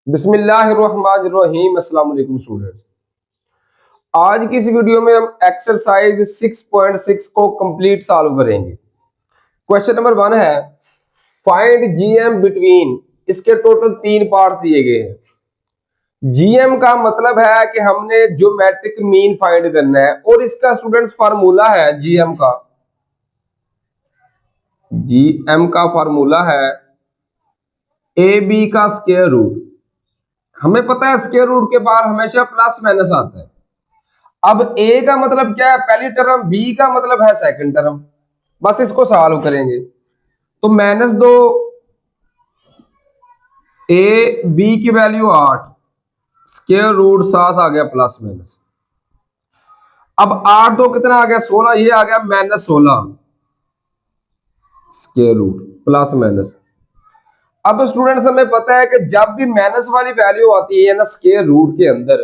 बिस्मिल्लाहिर्रहमानिर्रहीम। अस्सलाम वालेकुम स्टूडेंट्स। आज की इस वीडियो में हम एक्सरसाइज 6.6 को कंप्लीट सॉल्व करेंगे। क्वेश्चन नंबर 1 है फाइंड जीएम बिटवीन। इसके टोटल 3 पार्ट दिए गए हैं। जीएम का मतलब है कि हमने ज्योमेट्रिक मीन फाइंड करना है और इसका स्टूडेंट्स फार्मूला है जीएम का। जीएम का फार्मूला है ए बी का स्क्वायर रूट। हमें पता है स्क्वायर रूट के बाद हमेशा प्लस माइनस आता है। अब ए का मतलब क्या है, पहली टर्म, बी का मतलब है सेकंड टर्म। बस इसको सॉल्व करेंगे तो -2 ए बी की वैल्यू 8, स्क्वायर रूट 7 आ गया प्लस माइनस। अब 8 2 कितना आ गया 16, ये आ गया -16 स्क्वायर रूट प्लस माइनस। अब स्टूडेंट्स हमें पता है कि जब भी माइनस वाली वैल्यू आती है ना स्क्वायर रूट के अंदर,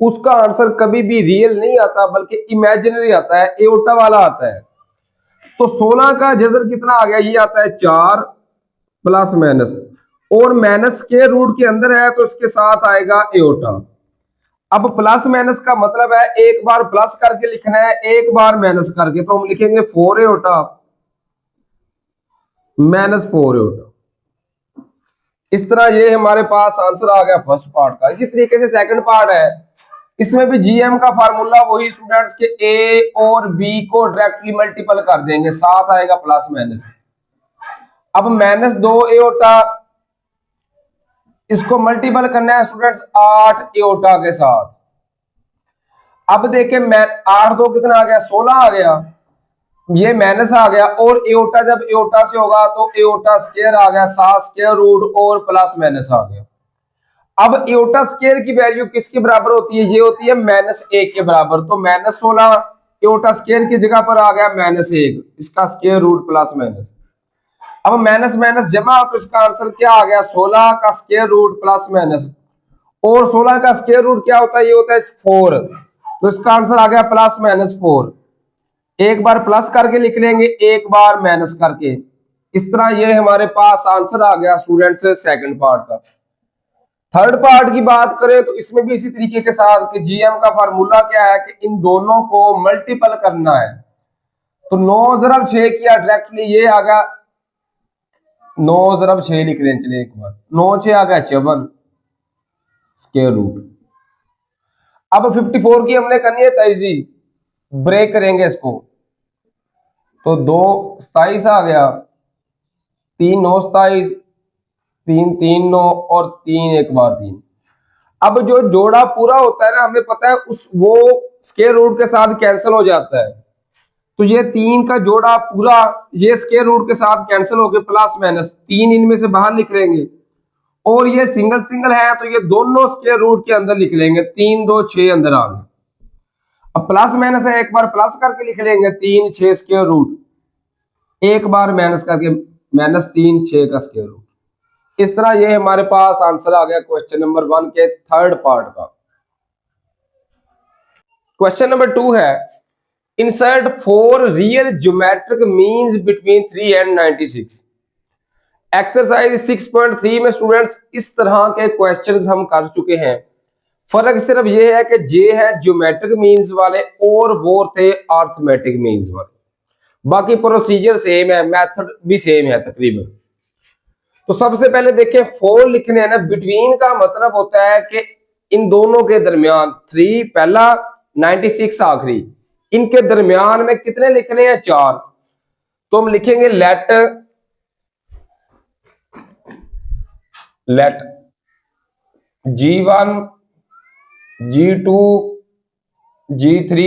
उसका आंसर कभी भी रियल नहीं आता बल्कि इमेजिनरी आता है, एओटा वाला आता है। तो 16 का जजर कितना आ गया, ये आता है 4 प्लस माइनस, और माइनस के रूट के अंदर है तो इसके साथ आएगा एओटा। अब प्लस माइनस का मतलब है एक बार प्लस करके लिखना है, एक बार माइनस करके, तो हम लिखेंगे 4 एओटा -4 एओटा। इस तरह ये हमारे पास आंसर आ गया फर्स्ट पार्ट का। इसी तरीके से सेकंड पार्ट है, इसमें भी जीएम का फार्मूला वही स्टूडेंट्स के ए और बी को डायरेक्टली मल्टीपल कर देंगे, साथ आएगा प्लस माइनस। अब -2 एओटा, इसको मल्टीपल करना है स्टूडेंट्स 8 एओटा के साथ। अब देखें 8 2 कितना आ गया 16 आ गया, ये माइनस आ गया, और एओटा जब एओटा से होगा तो एओटा स्क्वायर आ गया, 7 स्क्वायर रूट और प्लस माइनस आ गया। अब एओटा स्क्वायर की वैल्यू किसके बराबर होती है, ये होती है -1 के बराबर। तो -16 एओटा स्क्वायर की जगह पर आ गया -1, इसका स्क्वायर रूट प्लस माइनस। अब माइनस माइनस जमा, तो इसका आंसर क्या आ गया 16 का स्क्वायर रूट प्लस माइनस, और 16 का स्क्वायर रूट क्या होता है, ये होता है 4। तो इसका आंसर आ गया +-4। एक बार प्लस करके लिख लेंगे, एक बार माइनस करके। इस तरह ये हमारे पास आंसर आ गया स्टूडेंट्स सेकंड पार्ट का। थर्ड पार्ट की बात करें तो इसमें भी इसी तरीके के साथ कि जीएम का फार्मूला क्या है कि इन दोनों को मल्टीपल करना है। तो 9 × 6 किया, डायरेक्टली ये आ गया 9 × 6 लिख रहे हैं, चलिए एक बार 9 6 आ गया 54 स्क्वायर रूट। अब 54 की हमने करनी है तेजी, ब्रेक करेंगे इसको, तो 2 27 आ गया, 3 9 27, 3 3 9 और 3 एक बार 3। अब जो जोड़ा पूरा होता है ना, हमें पता है उस वो स्क्वायर रूट के साथ कैंसिल हो जाता है। तो ये 3 का जोड़ा पूरा ये स्क्वायर रूट के साथ कैंसिल हो गए, प्लस माइनस 3 इनमें से बाहर लिख लेंगे, और ये सिंगल सिंगल है तो ये दोनों स्क्वायर रूट के अंदर लिख लेंगे, 3 2 6 अंदर आ गए। अब प्लस माइनस है, एक बार प्लस करके लिख लेंगे 3 6 स्क्वायर रूट, एक बार माइनस करके -3 6 का स्क्वायर रूट। इस तरह ये हमारे पास आंसर आ गया क्वेश्चन नंबर 1 के थर्ड पार्ट का। क्वेश्चन नंबर 2 है insert 4 real geometric means between 3 and 96। Exercise 6.3 में स्टूडेंट्स इस तरह के क्वेश्चंस हम कर चुके हैं। फर्क सिर्फ ये है कि ये है ज्योमेट्रिक मीन्स वाले और वो थे अर्थमेटिक मीन्स वाले। बाकी प्रोसीजर सेम है, मेथड भी सेम है तकरीबन। तो सबसे पहले देखिए 4 लिखने हैं ना, बिटवीन का मतलब होता है कि इन दोनों के दरमियान, 3 पहला 96 आखिरी, इनके दरमियान में कितने लिखने हैं 4। तो हम लिखेंगे late G1 G2 G3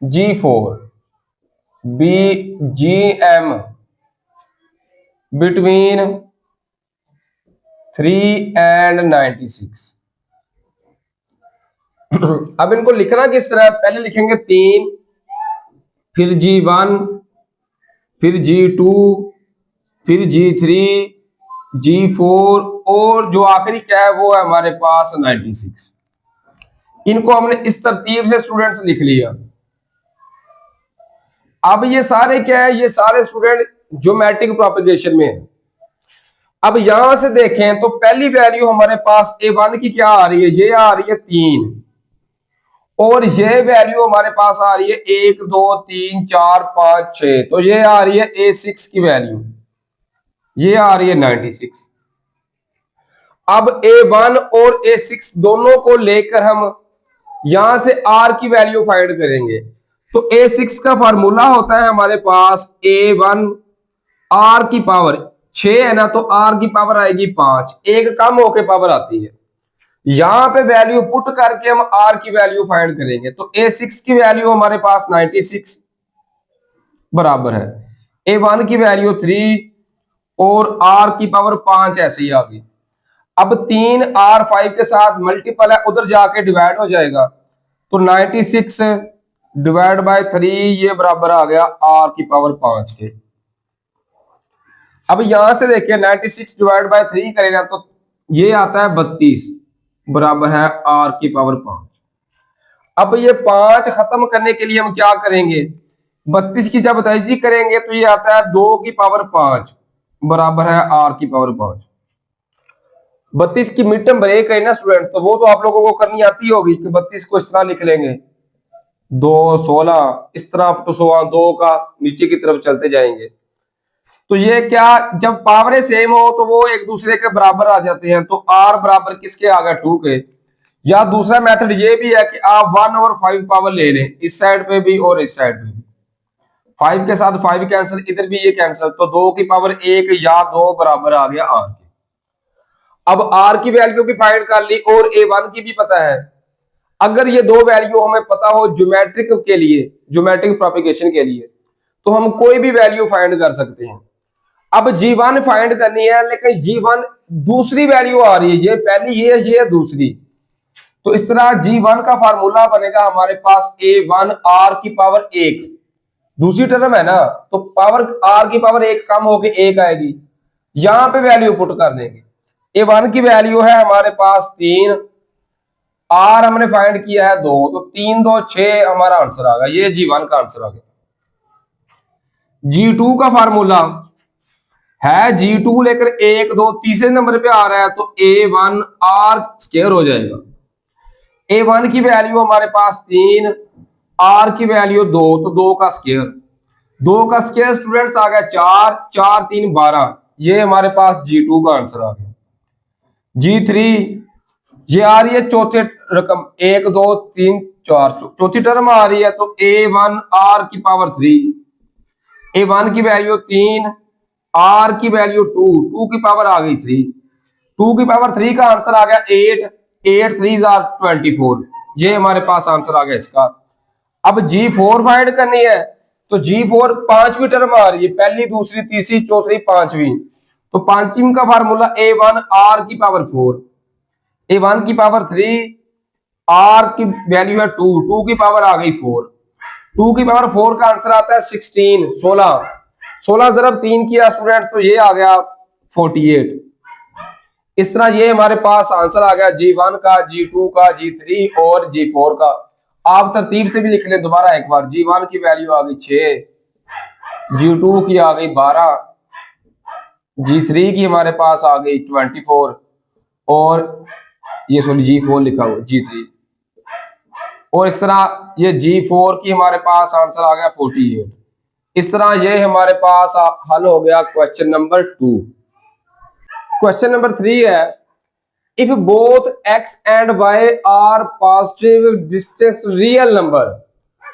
G4 BGM between 3 and 96। अब इनको लिखना किस तरह, पहले लिखेंगे 3, फिर G1, फिर G2, फिर G3 G4, और जो आखिरी क्या है वो है हमारे पास 96। इनको हमने इस तरतीब से स्टूडेंट्स लिख लिया। अब ये सारे क्या है, ये सारे स्टूडेंट ज्योमेट्रिक प्रोपगेशन में है। अब यहां से देखें तो पहली वैल्यू हमारे पास A1 की क्या आ रही है, ये आ रही है 3, और ये वैल्यू हमारे पास आ रही है 1 2 3 4 5 6, तो ये आ रही है A6 की वैल्यू, ये आ रही है 96। अब A1 और A6 दोनों को लेकर हम यहां से R की वैल्यू फाइंड करेंगे। तो A6 का फार्मूला होता है हमारे पास A1 R की पावर 6 है ना, तो R की पावर आएगी 5, एक कम होके पावर आती है। यहां पे वैल्यू पुट करके हम R की वैल्यू फाइंड करेंगे। तो A6 की वैल्यू हमारे पास 96 बराबर है A1 की वैल्यू 3 और R की पावर 5 ऐसे ही आ गई। अब 3 R 5 के साथ मल्टीपल है, उधर जाके डिवाइड हो जाएगा, तो 96 डिवाइड बाय 3 ये बराबर आ गया R की पावर 5 के। अब यहां से देखिए 96 डिवाइड बाय 3 करेगा तो ये आता है 32 बराबर है R की पावर 5। अब ये 5 खत्म करने के लिए हम क्या करेंगे, 32 की जब तहजी करेंगे तो ये आता है 2 की पावर 5 बराबर है R की पावर 5। 32 की मिड टर्म ब्रेक है ना स्टूडेंट, तो वो तो आप लोगों को करनी आती होगी कि 32 को इस तरह लिख लेंगे 2 16 इस तरह तो 2 का नीचे की तरफ चलते जाएंगे। तो ये क्या, जब पावरें सेम हो तो वो एक दूसरे के बराबर आ जाते हैं, तो R बराबर किसके आ गया 2 के। या दूसरा मेथड ये भी है कि आप 1 और 5 पावर ले लें, इस साइड पे भी और इस साइड पे भी, 5 के साथ 5 कैंसिल, इधर भी ये कैंसिल, तो 2 की पावर 1 या 2 बराबर आ गया R के। अब R की वैल्यू भी फाइंड कर ली और A1 की भी पता है। अगर ये दो वैल्यू हमें पता हो ज्योमेट्रिक के लिए, ज्योमेट्रिक प्रोपेगेशन के लिए, तो हम कोई भी वैल्यू फाइंड कर सकते हैं। अब G1 फाइंड करनी है, लेकिन G1 दूसरी वैल्यू आ रही है, ये पहली ये है दूसरी, तो इस तरह G1 का फार्मूला बनेगा हमारे पास A1 R की पावर 1, दूसरी टर्म है ना, तो पावर R की पावर 1 कम होके 1 आएगी, यहां पे वैल्यू पुट कर देंगे। A1 की वैल्यू है हमारे पास 3, R हमने फाइंड किया है 2, तो 3 2 6 हमारा आंसर आ गया, ये G1 का आंसर आ गया। G2 का फार्मूला है G2 लेकर 1 2 तीसरे नंबर पे आ रहा है, तो A1 R स्क्वायर हो जाएगा। A1 की वैल्यू हमारे पास 3, R की वैल्यू 2, तो 2 का स्क्वायर, 2 का स्क्वायर स्टूडेंट्स आ गया 4, 4 3 12, ये हमारे पास G2 का आंसर आ गया। G3 ये आ रही है चौथे रकम 1 2 3 4, चौथी टर्म आ रही है, तो A1 R की पावर 3, A1 की वैल्यू 3, R की वैल्यू 2, 2 की पावर आ गई 3, 2 की पावर 3 का आंसर आ गया 8, 8 3 आर 24, ये हमारे पास आंसर आ गया इसका। अब G4 फाइंड करनी है, तो G4 पांचवी टर्म आ रही है, पहली दूसरी तीसरी चौथी पांचवी, तो पांचवी का फार्मूला A1 R की पावर 4, A1 की पावर 3, R की वैल्यू है 2, 2 की पावर आ गई 4, 2 की पावर 4 का आंसर आता है 16, 16, 16 जरब 3 किया स्टूडेंट्स, तो ये आ गया 48। इस तरह ये हमारे पास आंसर आ गया G1 का, G2 का, G3 और G4 का। आप तरतीब से भी लिख लें दोबारा एक बार, G1 की वैल्यू आ गई 6, G2 की आ गई 12, G3 की हमारे पास आ गई 24, और ये सॉरी G4 लिखा हुआ G3, और इस तरह ये G4 की हमारे पास आंसर आ गया 48। इस तरह ये हमारे पास हल हो गया क्वेश्चन नंबर 2। क्वेश्चन नंबर 3 है, if both x and y are positive distance real number.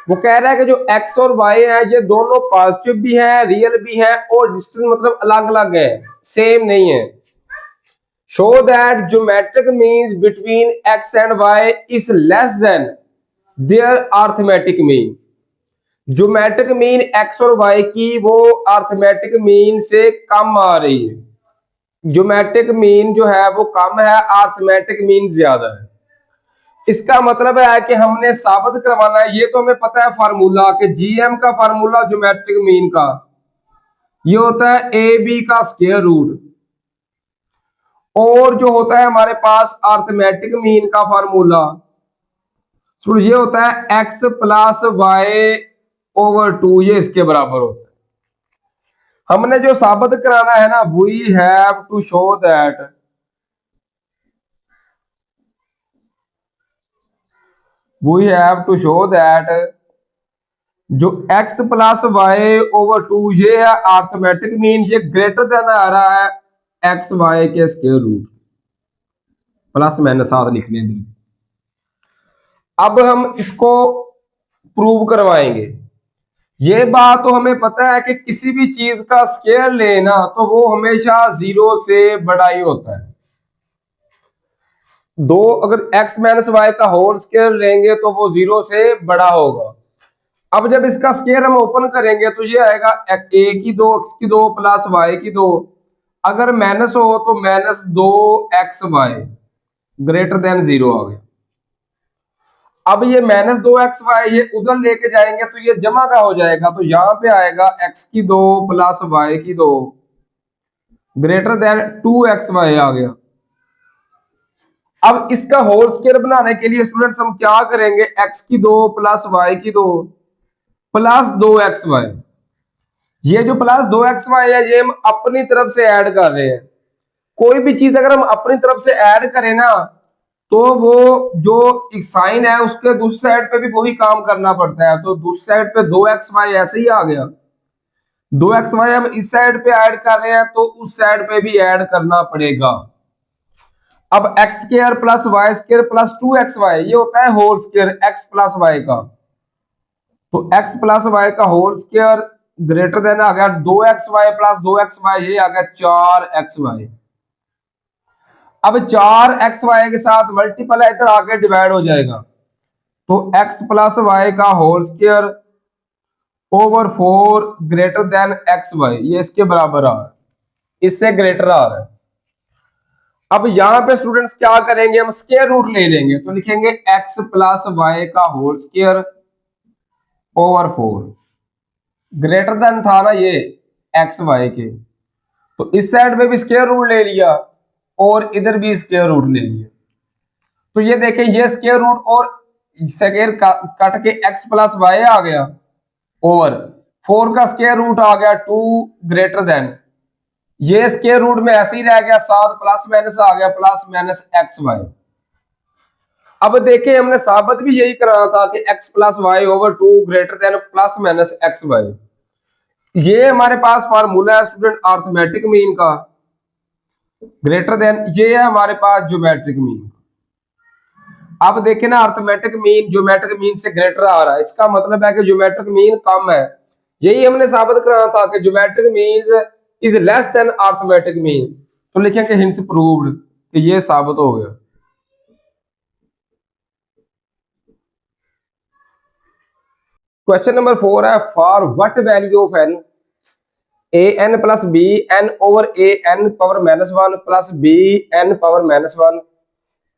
वो कह रहा है कि जो x और y है ये दोनों पॉजिटिव भी है, रियल भी है, और डिस्टेंस मतलब अलग अलग है, सेम नहीं है। Show that geometric means between x and y is less than their arithmetic mean. Geometric mean x और y की वो अर्थमेटिक मीन से कम आ रही है, ज्योमेट्रिक मीन जो है वो कम है, अर्थमेटिक मीन ज्यादा है। इसका मतलब है कि हमने साबित करवाना है, ये तो हमें पता है फार्मूला कि जीएम का फार्मूला ज्योमेट्रिक मीन का ये होता है ए बी का स्क्वायर रूट, और जो होता है हमारे पास अर्थमेटिक मीन का फार्मूला ये होता है एक्स प्लस वाई ओवर 2, ये इसके बराबर होता है। हमने जो साबित कराना है ना, we have to show that जो x plus y over two ये है अर्थमेटिक मीन, ये ग्रेटर देन आ रहा है एक्स वाई के स्क्वायर रूट, प्लस माइनस साथ लिख लें। अब हम इसको प्रूव करवाएंगे। ये बात तो हमें पता है कि किसी भी चीज का स्क्वायर लेना तो वो हमेशा 0 से बड़ा ही होता है। दो अगर x माइनस वाई का होल स्क्वायर लेंगे तो वो 0 से बड़ा होगा। अब जब इसका स्क्वायर हम ओपन करेंगे तो ये आएगा a की 2 x की 2 प्लस y की 2, अगर माइनस हो तो माइनस 2xy ग्रेटर देन 0 आ गया। अब ये माइनस 2xy ये उधर लेके जाएंगे तो ये जमा का हो जाएगा, तो यहां पे आएगा x की 2 प्लस y की 2 ग्रेटर देन 2xy आ गया। अब इसका होल स्क्वायर बनाने के लिए स्टूडेंट्स हम क्या करेंगे, x की 2 प्लस y की 2 प्लस 2xy, ये जो प्लस 2xy है ये हम अपनी तरफ से ऐड कर रहे हैं। कोई भी चीज अगर हम अपनी तरफ से ऐड करें ना तो वो जो एक साइन है उसके दूसरी साइड पे भी वही काम करना पड़ता है। तो दूसरी साइड पे 2xy ऐसे ही आ गया, 2xy हम इस साइड पे ऐड कर रहे हैं तो उस साइड पे भी ऐड करना पड़ेगा। अब x square plus y square plus 2xy ये होता है whole square x plus y का, तो x प्लस वाई का होल स्क्वायर ग्रेटर देन आ गया 2xy प्लस 2xy, ये आ गया 4xy। अब 4xy के साथ मल्टीपल है, इधर आके डिवाइड हो जाएगा, तो x प्लस वाई का whole square over 4 greater than xy, ये इसके बराबर आ रहा है, इससे ग्रेटर आ रहा है। अब यहां पे स्टूडेंट्स क्या करेंगे, हम स्क्वायर रूट ले लेंगे, तो लिखेंगे x प्लस वाई का whole square over 4 greater than था ना ये एक्स वाई के, तो इस साइड में भी स्क्वायर रूट ले लिया और इधर भी स्क्वायर रूट ले लिया। तो ये देखें ये स्क्वायर रूट और स्क्वायर कट के x प्लस वाई आ गया ओवर 4 का स्क्वायर रूट आ गया 2 ग्रेटर देन, ये स्क्वायर रूट में ऐसे ही रह गया 7 प्लस माइनस आ गया प्लस माइनस एक्स वाई। अब देखें हमने साबित भी यही कराना था कि x plus y over 2 greater than plus minus x y. ये हमारे पास फार्मूला है स्टूडेंट अर्थमेटिक मीन का, ग्रेटर देन ये है हमारे पास ज्योमेट्रिक मीन। अब देखें ना अर्थमेटिक मीन ज्योमेट्रिक मीन से ग्रेटर आ रहा है, इसका मतलब है कि ज्योमेट्रिक मीन कम है। यही हमने साबित कराना था कि geometric mean is less then arithmetic mean, तो लिखेंगे हिंस प्रूव्ड कि ये साबित हो गया। क्वेश्चन नंबर 4 है, for what value of n a n plus b n over a n power minus 1 plus b n power minus 1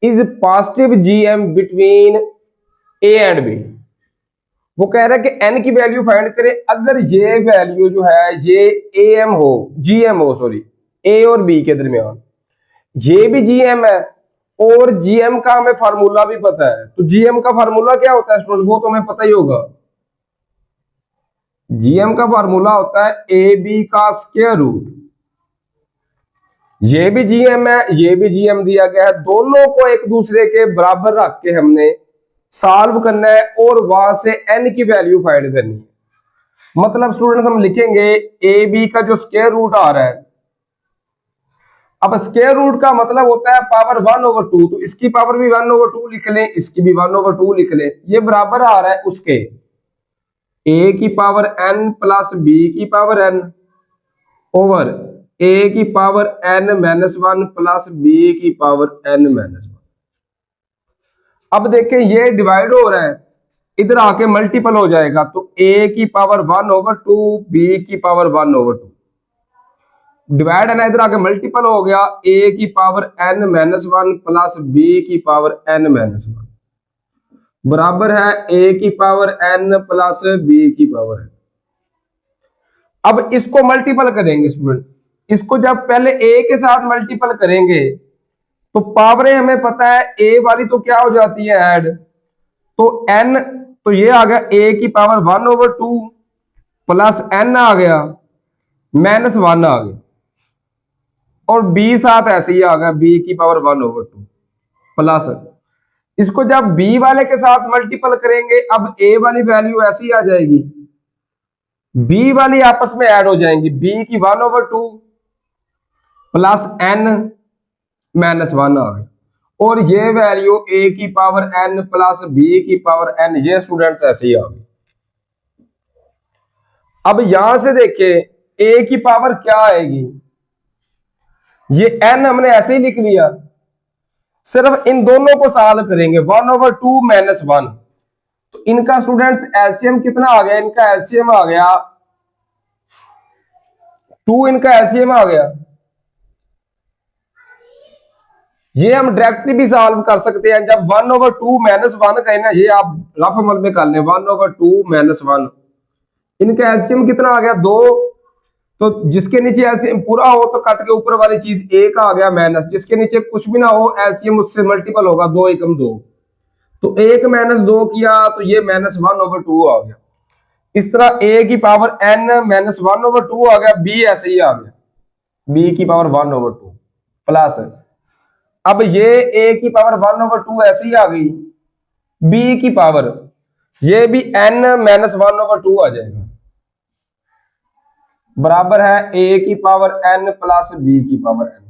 is positive GM between a and b. वो कह रहा है कि n की वैल्यू फाइंड करें अगर ये वैल्यू जो है ये एम हो जीएम हो, सॉरी ए और बी के दरमियान, ये भी जीएम है और जीएम का हमें फार्मूला भी पता है। तो जीएम का फार्मूला क्या होता है स्टूडेंट, वो तो हमें पता ही होगा। जीएम का फार्मूला होता है ए बी का स्क्वायर रूट, ये भी जीएम है ये भी जीएम दिया गया है, दोनों को एक दूसरे के बराबर रख के हमने सॉल्व करना है और वहां से एन की वैल्यू फाइंड करनी है। मतलब स्टूडेंट हम लिखेंगे ए बी का जो स्क्वायर रूट आ रहा है, अब स्क्वायर रूट का मतलब होता है पावर 1/2, तो इसकी पावर भी 1/2 लिख लें, इसकी भी 1/2 लिख लें, ये बराबर आ रहा है उसके ए की पावर n प्लस बी की पावर n ओवर ए की power n minus 1 plus b की पावर n माइनस 1। अब देखें ये डिवाइड हो रहा है, इधर आके मल्टीपल हो जाएगा, तो a की पावर 1/2 b की पावर 1/2 डिवाइड है ना, इधर आके मल्टीपल हो गया, a की power n minus 1 plus b की पावर n माइनस 1 बराबर है a की पावर n प्लस b की पावर n। अब इसको मल्टीपल करेंगे स्टूडेंट, इसको जब पहले a के साथ मल्टीपल करेंगे तो पावरें हमें पता है a वाली तो क्या हो जाती है ऐड, तो n, तो ये आ गया a की पावर 1/2 प्लस n आ गया -1 आ गया, और b साथ ऐसे ही आ गया b की पावर 1/2 प्लस, इसको जब b वाले के साथ मल्टीपल करेंगे, अब a वाली वैल्यू ऐसी आ जाएगी, b वाली आपस में ऐड हो जाएंगी, b की 1/2 प्लस n-1 आ गया, और ये वैल्यू a की पावर n प्लस b की पावर n, ये स्टूडेंट्स ऐसे ही आ गई। अब यहां से देखिए a की पावर क्या आएगी, ये n हमने ऐसे ही लिख लिया, सिर्फ इन दोनों को सॉल्व करेंगे 1/2 -1, तो इनका स्टूडेंट्स एलसीएम कितना आ गया, इनका एलसीएम आ गया 2, इनका एलसीएम आ गया। ये हम डायरेक्टली भी सॉल्व कर सकते हैं, जब 1/2 -1 कहें ना, ये आप रफ अमल में कर लें 1/2 -1, इनका एलसीएम कितना आ गया 2, तो जिसके नीचे एलसीएम पूरा हो तो कट के ऊपर वाली चीज 1 आ गया माइनस, जिसके नीचे कुछ भी ना हो एलसीएम उससे मल्टीपल होगा 2 एकम 2, तो 1 - 2 किया तो ये -1/2 आ गया। इस तरह a की पावर n -1/2 आ गया, b ऐसे ही आ गया b की पावर 1/2 प्लस, अब ये a की पावर 1/2 ऐसे ही आ गई, b की पावर ये भी n -1/2 आ जाएगा, बराबर है a की पावर n प्लस b की पावर n।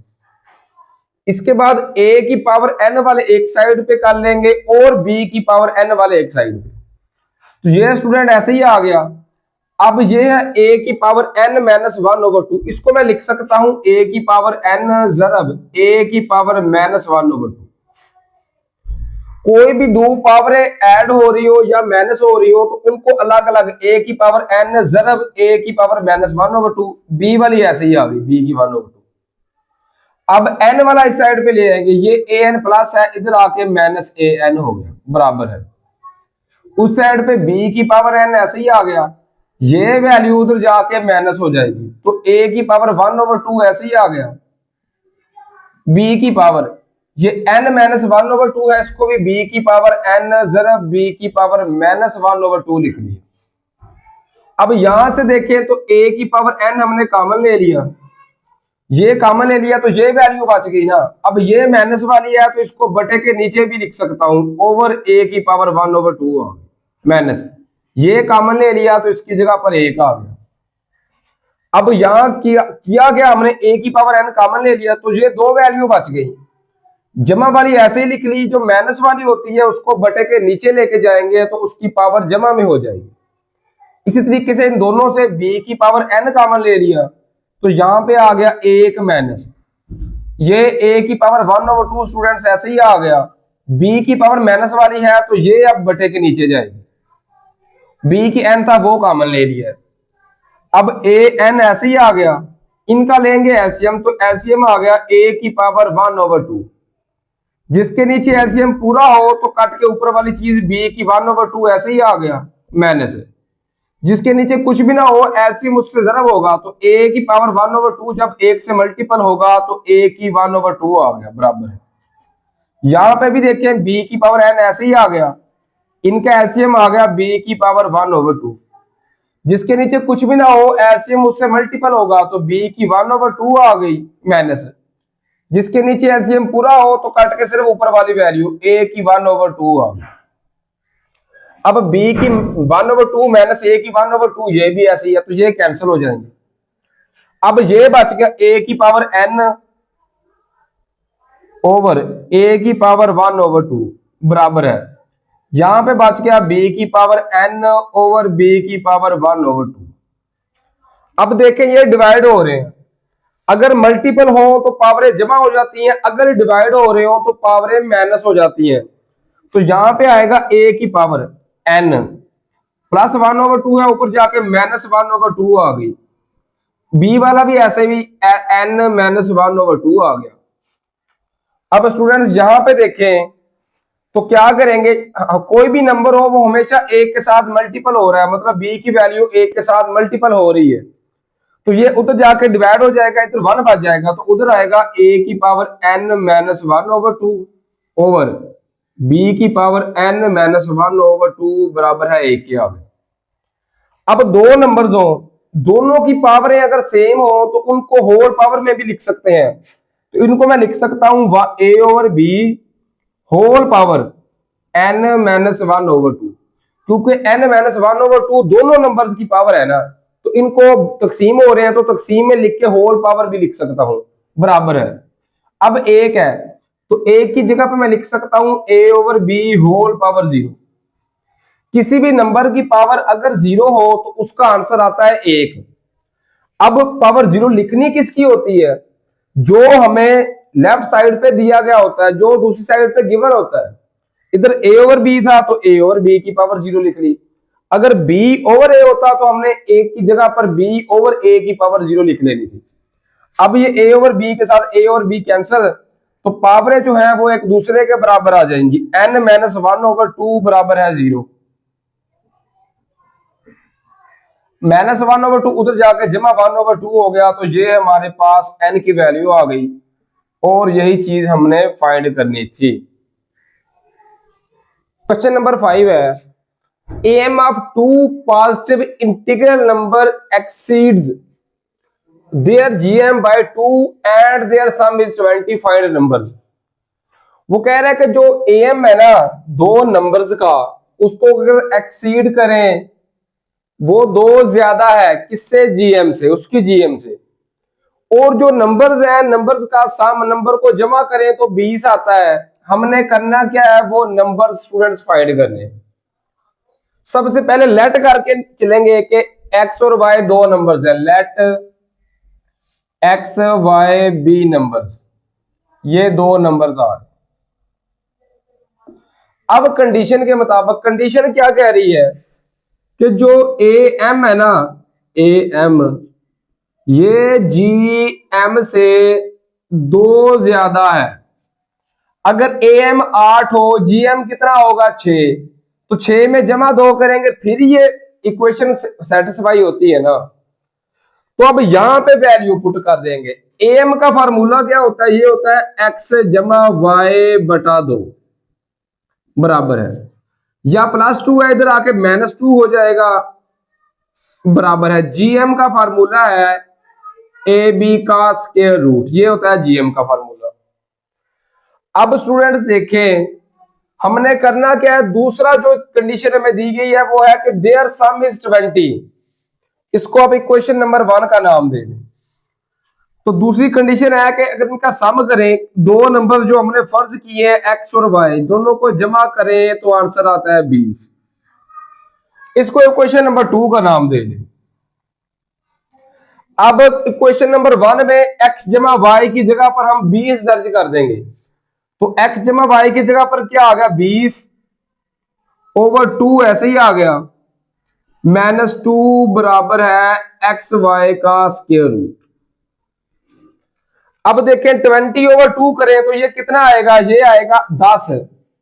इसके बाद a की पावर n वाले एक साइड पे कर लेंगे और b की पावर n वाले एक साइड पे, तो ये स्टूडेंट ऐसे ही आ गया। अब ये है a की पावर n -1/2, इसको मैं लिख सकता हूं a की पावर n ज़रब a की पावर -1/2। कोई भी दो पावरें ऐड हो रही हो या माइनस हो रही हो तो उनको अलग अलग, a की पावर n ज़रब a की पावर -1/2, b वाली ऐसे ही आ गई b की 1/2। अब n वाला इस साइड पे ले आएंगे, ये an प्लस है, इधर आके -an हो गया, बराबर है उस साइड पे b की पावर n ऐसे ही आ गया, ये वैल्यू उधर जाके माइनस हो जाएगी, तो a की पावर 1/2 ऐसे ही आ गया, b की पावर ये n -1/2 है, इसको भी b की पावर n ज़रब b की पावर -1/2 लिख लिया। अब यहां से देखें तो a की पावर n हमने कॉमन ले लिया, ये कॉमन ले लिया तो ये वैल्यू बच गई ना। अब ये माइनस वाली है तो इसको बटे के नीचे भी लिख सकता हूं, ओवर a की पावर 1/2 आ गई माइनस, ये कॉमन ले लिया तो इसकी जगह पर 1 आ गया। अब यहां किया गया हमने a की पावर n कॉमन ले लिया, तो ये दो वैल्यू बच गई, जमा वाली ऐसे ही लिख ली, जो माइनस वाली होती है उसको बटे के नीचे लेके जाएंगे तो उसकी पावर जमा में हो जाएगी। इसी तरीके से इन दोनों से b की पावर n कॉमन ले लिया तो यहां पे आ गया 1 माइनस, ये a की पावर 1/2 स्टूडेंट्स ऐसे ही आ गया, b की पावर माइनस वाली है तो ये अब बटे के नीचे जाएगी, b की n था वो कॉमन ले लिया, अब a n ऐसे ही आ गया, इनका लेंगे एलसीएम तो एलसीएम आ गया a की पावर 1/2, जिसके नीचे एलसीएम पूरा हो तो कट के ऊपर वाली चीज b की 1/2 ऐसे ही आ गया माइनस, जिसके नीचे कुछ भी ना हो एलसीएम उससे ज़रब होगा तो a की पावर 1/2 जब 1 से मल्टीपल होगा तो a की 1/2 आ गया, बराबर है। यहां पे भी देखें b की पावर n ऐसे ही आ गया, इनका एलसीएम आ गया b की पावर 1/2, जिसके नीचे कुछ भी ना हो एलसीएम उससे मल्टीपल होगा तो b की 1/2 आ गई माइनस, जिसके नीचे एलसीएम पूरा हो तो कट के सिर्फ ऊपर वाली वैल्यू a की 1/2 आ गई। अब b की 1/2 माइनस a की 1/2 ये भी ऐसी है तो ये कैंसिल हो जाएंगे। अब ये बच गया a की पावर n ओवर a की पावर 1/2 बराबर है, यहां पे बच गया b की पावर n ओवर b की पावर 1/2। अब देखें ये डिवाइड हो रहे हैं, अगर मल्टीपल हो तो पावरें जमा हो जाती हैं, अगर डिवाइड हो रहे हो तो पावरें माइनस हो जाती हैं, तो यहां पे आएगा a की पावर n प्लस 1/2 है, ऊपर जाके -1/2 आ गई, b वाला भी ऐसे भी n -1/2 आ गया। अब स्टूडेंट्स यहां पे देखें तो क्या करेंगे, कोई भी नंबर हो वो हमेशा एक के साथ मल्टीपल हो रहा है, मतलब b की वैल्यू एक के साथ मल्टीपल हो रही है, तो ये उधर जाके डिवाइड हो जाएगा, इधर 1 बच जाएगा, तो उधर आएगा a की पावर n -1/2 ओवर b की पावर n -1/2 बराबर है 1 के। अब दो नंबर्स हो दोनों की पावरें अगर सेम हो तो उनको होल पावर में भी लिख सकते हैं। तो इनको मैं लिख सकता हूं a over b whole power n minus 1/2, क्योंकि n माइनस 1/2 दोनों नंबर्स की पावर है ना, तो इनको तकसीम हो रहे हैं तो तकसीम में लिख के होल पावर भी लिख सकता हूं, बराबर है। अब एक है तो एक की जगह पे मैं लिख सकता हूं a over b whole power 0। किसी भी नंबर की पावर अगर 0 हो तो उसका आंसर आता है 1। अब पावर 0 लिखनी किसकी होती है? जो हमें लेफ्ट साइड पे दिया गया होता है, जो दूसरी साइड पे गिवन होता है। इधर a ओवर b था तो a ओवर b की पावर 0 लिख ली। अगर b ओवर a होता तो हमने a की जगह पर b ओवर a की पावर 0 लिख लेनी थी। अब ये a ओवर b के साथ a और b कैंसिल, तो पावरें जो है वो एक दूसरे के बराबर आ जाएंगी। n माइनस 1/2 बराबर है 0। माइनस 1/2 उधर जाके जमा 1/2 हो गया, तो ये हमारे पास n की वैल्यू आ गई और यही चीज हमने फाइंड करनी थी। क्वेश्चन नंबर 5 है, am of two positive integral number exceeds their gm by 2 and their sum is 20, find numbers। वो कह रहा है कि जो am है ना दो नंबर्स का, उसको अगर एक्सीड करें, वो दो ज्यादा है किससे? जीएम से, उसकी जीएम से। और जो नंबर्स हैं, नंबर्स का सम, नंबर को जमा करें तो 20 आता है। हमने करना क्या है? वो नंबर स्टूडेंट्स फाइंड करने। सबसे पहले लेट करके चलेंगे कि एक्स और वाई दो नंबर्स हैं। Let x y be numbers, ये दो नंबर्स आ रहे। अब कंडीशन के मुताबिक, कंडीशन क्या कह रही है कि जो ए एम है ना, ए एम, ये जी एम से दो ज्यादा है। अगर ए एम 8 हो, जी एम कितना होगा? 6, तो 6 में जमा 2 करेंगे फिर ये इक्वेशन सेटिस्फाई होती है ना। तो अब यहां पे वैल्यू पुट कर देंगे। ए एम का फार्मूला क्या होता है? ये होता है एक्स जमा वाई बटा 2 बराबर है, या +2 है इधर आके -2 हो जाएगा, बराबर है। जीएम का फार्मूला है ए बी का स्क्वायर रूट, ये होता है जीएम का फार्मूला। अब स्टूडेंट्स देखें, हमने करना क्या है? दूसरा जो कंडीशन हमें दी गई है वो है कि देयर सम इज 20। इसको अब इक्वेशन नंबर 1 का नाम दे दें। तो दूसरी कंडीशन है कि अगर इनका सम करें, दो नंबर जो हमने फर्ज किए हैं एक्स और वाई, दोनों को जमा करें तो आंसर आता है 20। इसको इक्वेशन नंबर 2 का नाम दे दें। अब इक्वेशन नंबर 1 में x जमा वाई की जगह पर हम 20 दर्ज कर देंगे, तो x जमा वाई की जगह पर क्या आ गया? 20 ओवर 2 ऐसे ही आ गया, -2 बराबर है एक्स वाई का स्क्वायर रूट। अब देखें 20 ओवर 2 करें तो ये कितना आएगा? ये आएगा 10।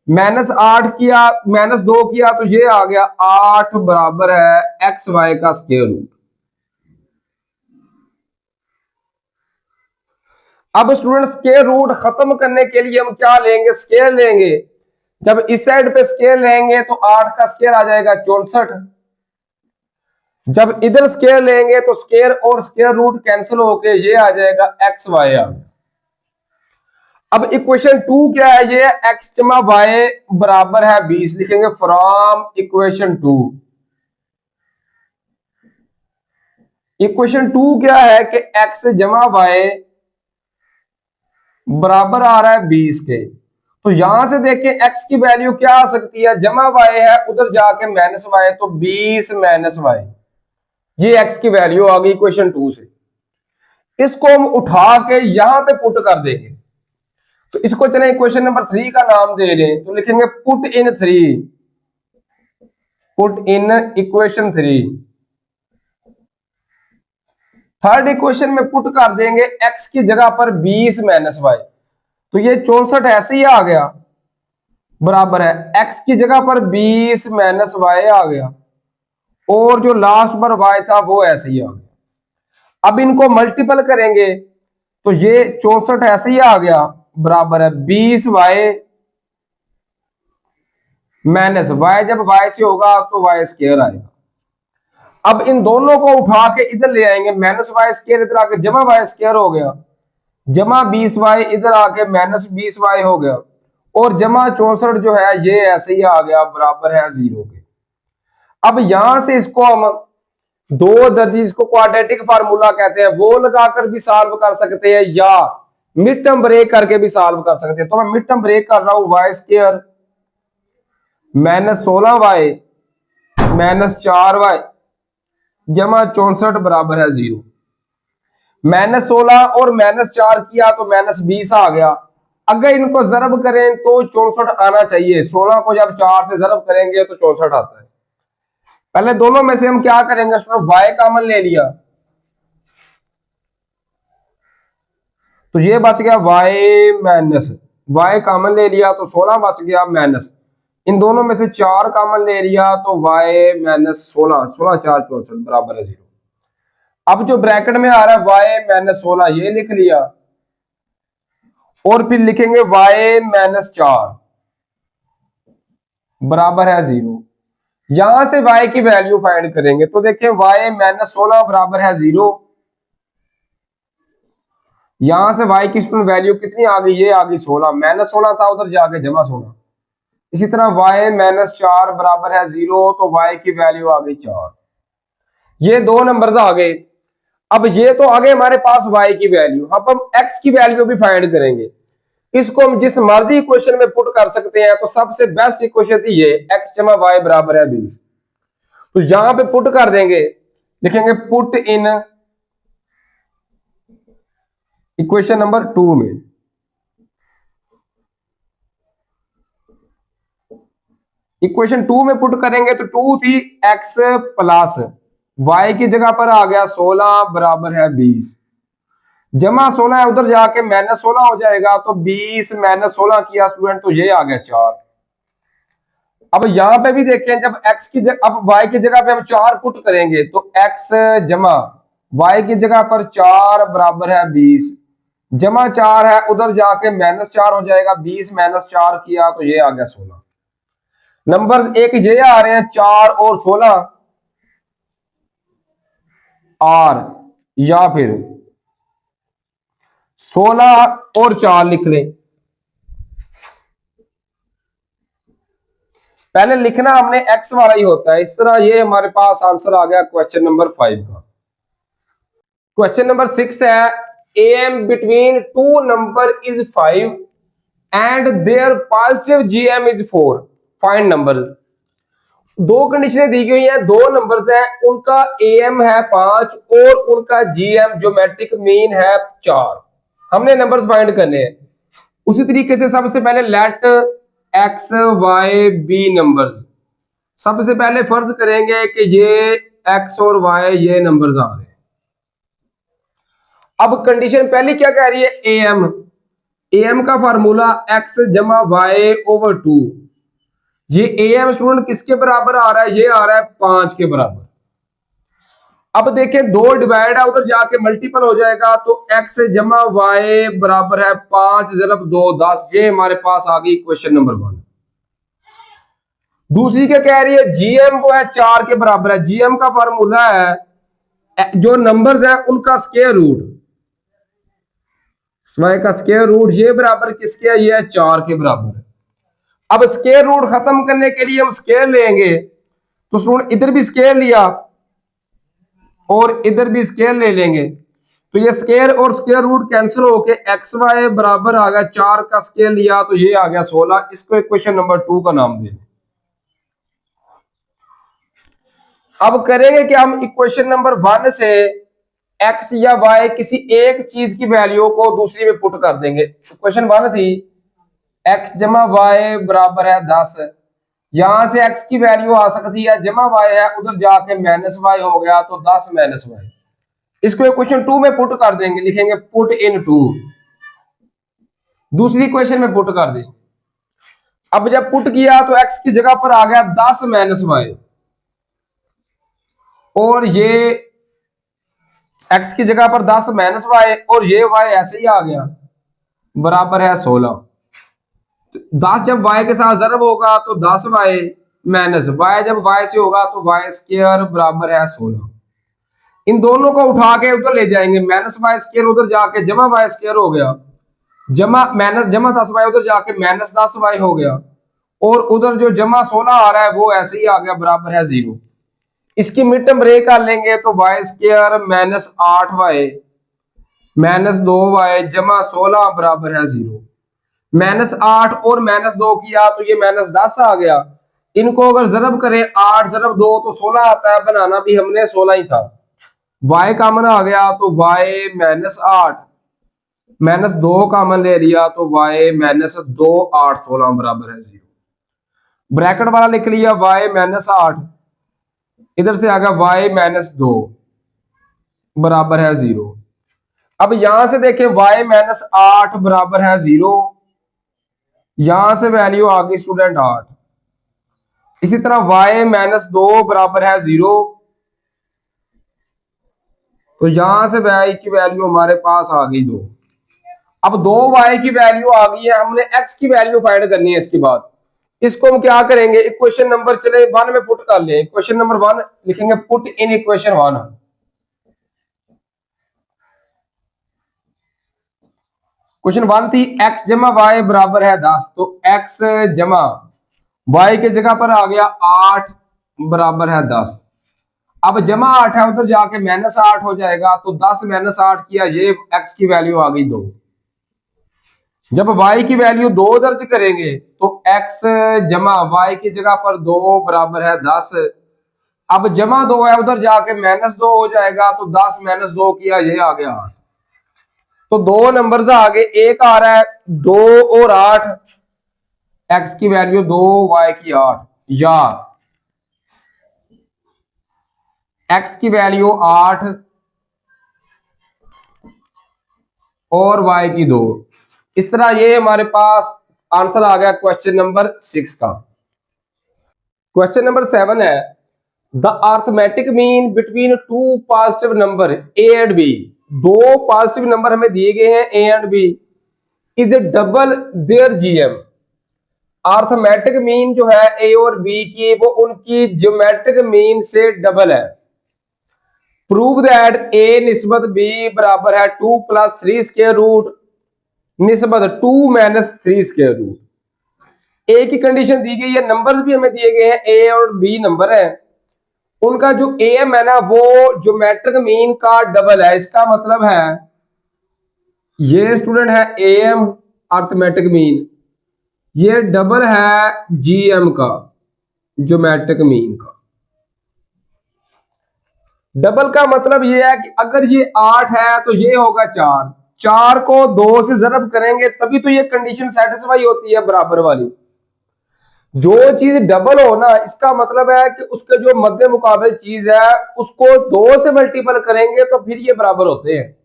-8 किया, -2 किया तो ये आ गया 8 बराबर है एक्स वाई का स्क्वायर रूट। अब स्टूडेंट स्क्वायर रूट खत्म करने के लिए हम क्या लेंगे? स्क्वायर लेंगे। जब इस साइड पे स्क्वायर लेंगे तो 8 का स्क्वायर आ जाएगा 64। जब इधर स्क्वायर लेंगे तो स्क्वायर और स्क्वायर रूट कैंसिल होके ये आ जाएगा एक्स वाई आ गया। अब इक्वेशन 2 क्या है? ये एक्स जमा वाई बराबर है 20, लिखेंगे फ्रॉम इक्वेशन 2। इक्वेशन 2 क्या है कि एक्स जमा वाई बराबर आ रहा है 20 के। तो यहां से देखें एक्स की वैल्यू क्या आ सकती है? जमा वाई है, उधर जाके माइनस वाई, तो 20 माइनस वाई, ये एक्स की वैल्यू आ गई इक्वेशन 2 से। इसको हम उठा के यहां पे पुट कर देंगे। तो इसको चले इक्वेशन नंबर 3 का नाम दे दें, तो लिखेंगे put in 3, put in equation 3। Third equation में पुट कर देंगे एक्स की जगह पर 20 माइनस वाई, तो ये 64 ऐसे ही आ गया, बराबर है एक्स की जगह पर 20 माइनस वाई आ गया, और जो लास्ट पर वाई था वो ऐसे ही आ गया। अब इनको मल्टीपल करेंगे तो ये 64 ऐसे ही आ गया, बराबर है 20 वाई माइनस वाई, जब वाई से होगा तो वाई स्क्वायर आएगा। अब इन दोनों को उठा के इधर ले आएंगे, माइनस वाई स्क्वायर इधर आके जमा वाई स्क्वायर हो गया, जमा 20y इधर आके माइनस 20y हो गया, और जमा 64 जो है ये ऐसे ही आ गया बराबर है 0 के। अब यहां से इसको हम दो दर्जी, इसको क्वाड्रेटिक फार्मूला कहते हैं, वो लगाकर भी सॉल्व कर सकते हैं या मिड टर्म ब्रेक करके भी सॉल्व कर सकते हैं। तो मैं मिड टर्म ब्रेक कर रहा हूं, Y square minus 16y minus 4y जमा 64 बराबर है 0। माइनस 16 और माइनस 4 किया तो माइनस 20 आ गया। अगर इनको जरब करें तो 64 आना चाहिए, 16 को जब 4 से जरब करेंगे तो 64 आता है। पहले दोनों में से हम क्या करेंगे, y कॉमन ले लिया तो ये बच गया y माइनस, y कॉमन ले लिया तो 16 बच गया माइनस, इन दोनों में से 4 कॉमन ले लिया तो y माइनस 16, 16 4 64 बराबर है 0। अब जो ब्रैकेट में आ रहा है y माइनस 16 ये लिख लिया, और फिर लिखेंगे y माइनस 4 बराबर है 0। यहां से y की वैल्यू फाइंड करेंगे तो देखें y माइनस 16 बराबर है 0। यहां से y की वैल्यू कितनी आ गई, ये आ गई 16, माइनस 16 था उधर जाके जमा 16। इसी तरह y माइनस 4 बराबर है 0, तो y की वैल्यू आ गई 4। ये दो नंबर्स आ गए। अब ये तो आगे हमारे पास y की वैल्यू, अब हम x की वैल्यू भी फाइंड करेंगे। इसको हम जिस मर्जी इक्वेशन में पुट कर सकते हैं, तो सबसे बेस्ट इक्वेशन थी ये x जमा y बराबर है 20। तो यहां पे पुट कर देंगे, लिखेंगे पुट इन इक्वेशन नंबर 2 में। इक्वेशन 2 में पुट करेंगे तो 2 थी x प्लस y की जगह पर आ गया 16 बराबर है 20, जमा 16 है उधर जाके माइनस 16 हो जाएगा, तो 20 माइनस 16 किया स्टूडेंट तो ये आ गया 4। अब यहां पे भी देखें, जब x की जगह, अब y की जगह पे हम 4 पुट करेंगे तो x जमा y की जगह पर 4 बराबर है 20, जमा 4 है उधर जाके माइनस 4 हो जाएगा, 20 माइनस 4 किया तो ये आ गया 16। नंबर एक ये आ रहे हैं 4 और 16, और या फिर 16 और 4 लिख लें। पहले लिखना हमने x वाला ही होता है। इस तरह ये हमारे पास आंसर आ गया क्वेश्चन नंबर 5 का। क्वेश्चन नंबर 6 है, am between two number is 5 and their positive gm is 4, find numbers. दो कंडीशनें दी गई हैं, दो नंबर्स हैं, उनका am है 5 और उनका gm ज्योमेट्रिक मीन है 4। हमने नंबर्स फाइंड करने हैं। उसी तरीके से सबसे पहले let x y b numbers, सबसे पहले फर्ज करेंगे कि ये x और y ये नंबर्स आ रहे हैं। अब कंडीशन पहली क्या कह रही है, am का फार्मूला x जमा y ओवर 2। ये am स्टूडेंट किसके बराबर आ रहा है, ये आ रहा है 5 के बराबर। अब देखें दो डिवाइड है उधर जाके मल्टीपल हो जाएगा, तो x जमा y बराबर है 5 जरब 2 10। ये हमारे पास आ गई क्वेश्चन नंबर 1। दूसरी क्या कह रही है, gm वो है 4 के बराबर है। gm का फार्मूला है जो नंबर्स है उनका स्क्वायर रूट, y का स्क्वायर रूट, ये बराबर किसके है, ये है 4 के बराबर है। अब स्क्वायर रूट खत्म करने के लिए हम स्क्वायर लेंगे, तो स्टूडेंट इधर भी स्क्वायर लिया और इधर भी स्क्वायर ले लेंगे, तो ये स्क्वायर और स्क्वायर रूट कैंसिल होके एक्स वाई बराबर आ गया 4 का स्क्वायर लिया तो ये आ गया 16। इसको इक्वेशन नंबर 2 का नाम दे दें। अब करेंगे कि हम इक्वेशन नंबर 1 से x या y किसी एक चीज की वैल्यू को दूसरी में पुट कर देंगे। इक्वेशन 1 थी x जमा वाई बराबर है 10, यहां से x की वैल्यू आ सकती है, जमा y है उधर जाके माइनस y हो गया तो 10 माइनस y। इसको इक्वेशन 2 में पुट कर देंगे, लिखेंगे पुट इन 2, दूसरी इक्वेशन में पुट कर देंगे। अब जब पुट किया तो x की जगह पर आ गया 10 माइनस y, और ये x की जगह पर 10 माइनस y और ये y ऐसे ही आ गया बराबर है 16। 10 जब y के साथ जरब होगा तो 10y माइनस वाई, जब वाई से होगा तो वाई स्क्वायर बराबर है 16। इन दोनों को उठा के उधर ले जाएंगे, माइनस वाई स्क्वायर उधर जाके जमा वाई स्क्वायर हो गया, जमा माइनस जमा 10y उधर जाके माइनस 10y हो गया, और उधर जो जमा 16 आ रहा है वो ऐसे ही आ गया बराबर है 0। इसकी मिड टर्म ब्रेक कर लेंगे तो Y square minus 8y minus 2y जमा 16 बराबर है 0। माइनस 8 और माइनस 2 किया तो ये माइनस 10 आ गया। इनको अगर जरब करें 8 जरब 2 तो 16 आता है, बनाना भी हमने 16 ही था। y कॉमन आ गया तो y माइनस 8 माइनस 2 कॉमन ले लिया तो y माइनस 2 8 16 बराबर है 0। ब्रैकेट वाला लिख लिया y माइनस 8, इधर से आ गया y माइनस 2 बराबर है 0। अब यहां से देखें y माइनस 8 बराबर है 0, यहां से वैल्यू आ गई स्टूडेंट 8। इसी तरह y माइनस 2 बराबर है 0, तो यहां से y की वैल्यू हमारे पास आ गई 2। अब 2y की वैल्यू आ गई है, हमने x की वैल्यू फाइंड करनी है। इसके बाद इसको हम क्या करेंगे, इक्वेशन नंबर चले 1 में पुट कर ले। इक्वेशन नंबर 1 लिखेंगे, पुट इन इक्वेशन 1। क्वेश्चन 1 थी x जमा वाई बराबर है 10, तो x जमा y के जगह पर आ गया 8 बराबर है 10। अब जमा 8 है, उधर जाके माइनस 8 हो जाएगा, तो 10 माइनस 8 किया, ये x की वैल्यू आ गई 2। जब y की वैल्यू 2 दर्ज करेंगे तो x जमा y की जगह पर 2 बराबर है 10। अब जमा 2 है, उधर जाके माइनस 2 हो जाएगा, तो 10 माइनस 2 किया, ये आ गया 8। तो 2 नंबर आगे, एक आ रहा है 2 और 8, x की वैल्यू 2 y की 8, या x की वैल्यू 8 और y की 2। इस तरह ये हमारे पास आंसर आ गया क्वेश्चन नंबर 6 का। क्वेश्चन नंबर 7 है, the arithmetic mean between two positive number a and b. दो पॉजिटिव नंबर हमें दिए गए हैं a and b, is double their GM. Arithmetic mean जो है ए और बी की, वो उनकी ज्योमेट्रिक मीन से डबल है। प्रूव दैट ए निस्बत बी बराबर है 2 प्लस 3 स्क्वायर रूट निस्बत 2 माइनस 3 स्क्वायर रूट। ए की कंडीशन दी गई है, नंबर्स भी हमें दिए गए हैं, ए और बी नंबर है, उनका जो एम है ना वो ज्योमेट्रिक मीन का डबल है। इसका मतलब है ये स्टूडेंट है एम अर्थमेटिक मीन, ये डबल है जीएम का ज्योमेट्रिक मीन का। डबल का मतलब ये है कि अगर ये 8 है तो ये होगा 4, 4 को 2 से जरब करेंगे तभी तो ये कंडीशन सेटिस्फाई होती है बराबर वाली। जो चीज डबल हो ना, इसका मतलब है कि उसके जो मध्य मुकाबले चीज है उसको 2 से मल्टीपल करेंगे तो फिर ये बराबर होते हैं।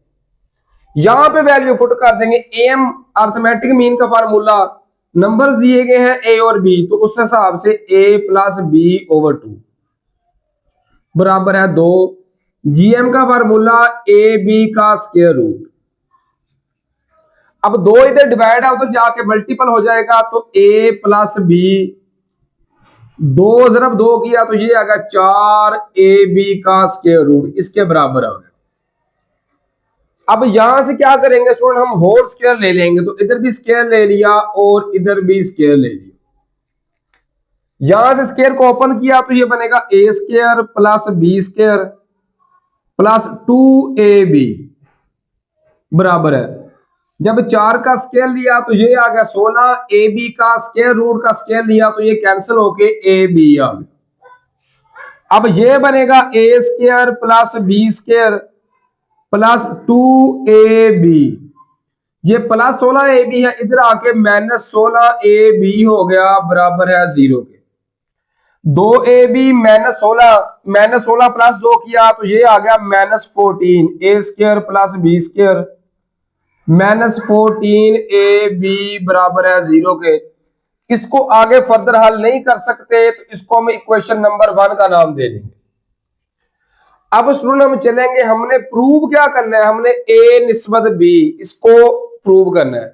यहां पे वैल्यू पुट कर देंगे, एम अर्थमेटिक मीन का फार्मूला, नंबर्स दिए गए हैं ए और बी, तो उस हिसाब से ए प्लस बी ओवर 2 बराबर है 2। जीएम का फार्मूला ए बी का स्क्वायर रूट। अब 2 इधर डिवाइड है, उधर जाके मल्टीपल हो जाएगा, तो ए प्लस बी, 2 जरब 2 किया तो ये आ गया 4 ए बी का स्क्वायर रूट, इसके बराबर आ गया। अब यहां से क्या करेंगे स्टूडेंट, हम होल स्क्वायर ले लेंगे, तो इधर भी स्क्वायर ले लिया और इधर भी स्क्वायर ले लिया। यहां से स्क्वायर को ओपन किया तो ये बनेगा a square plus b square plus 2ab बराबर है, जब 4 का स्क्वायर लिया तो ये आ गया 16, ए बी का स्क्वायर रूट का स्क्वायर लिया तो ये कैंसिल होके ए बी आ गया। अब ये बनेगा a square plus b square plus 2ab, ये प्लस 16ab है, इधर आके माइनस 16ab हो गया बराबर है 0 के। 2ab माइनस 16 प्लस 2 किया तो ये आ गया minus 14, a square plus b square minus 14ab बराबर है 0 के। इसको आगे फर्दर हल नहीं कर सकते तो इसको हम इक्वेशन नंबर 1 का नाम दे देंगे। अब स्टूडेंट हम चलेंगे, हमने प्रूव क्या करना है, हमने ए निस्बत बी इसको प्रूव करना है।